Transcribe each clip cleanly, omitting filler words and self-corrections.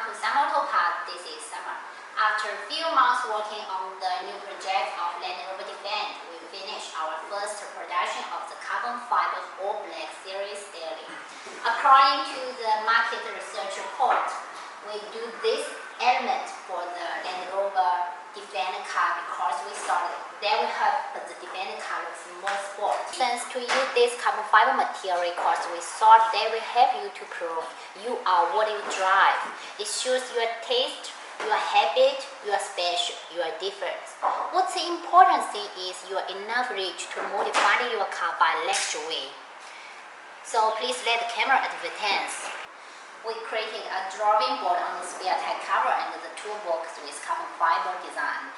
Welcome to Summerautoparts. This is Summer. After a few months working on the new project of Land Rover Defender, we finished our first production of the carbon fiber all-black series daily. According to the market research report, we do this element for the Land Rover Defender car because we thought that will help the Defender car looks more sport. Since to use this carbon fiber material because we thought that will help you to prove you are what you drive. It shows your taste, your habit, your special, your difference. What's the important thing is you are enough rich to modify your car by luxury. So please let the camera advance. We created a drawing board on the spare tire cover and the toolbox with carbon fiber design.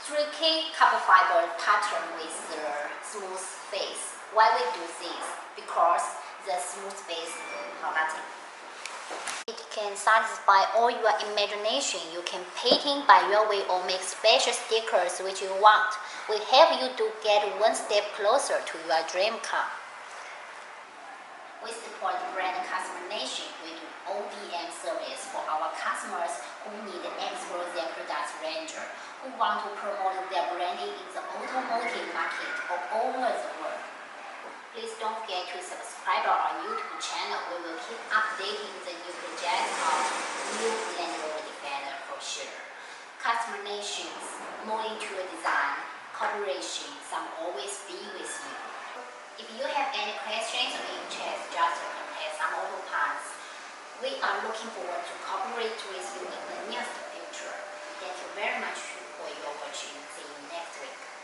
3K carbon fiber pattern with the smooth face. Why we do this? Because the smooth face for nothing. It can satisfy all your imagination. You can painting by your way or make special stickers which you want. We help you to get one step closer to your dream car. We support brand customization. We do ODM service for our customers who need to explore their product range, who want to promote their branding in the automotive market all over the world. Please don't forget to subscribe our YouTube channel. We will keep updating the new projects of new Land Rover Defender for sure. Customizations, more into a design, cooperation, some always be with you. If you have any questions or interest, just contact Summerautoparts. We are looking forward to cooperate with you in the near future. Thank you very much for your watching. See you next week.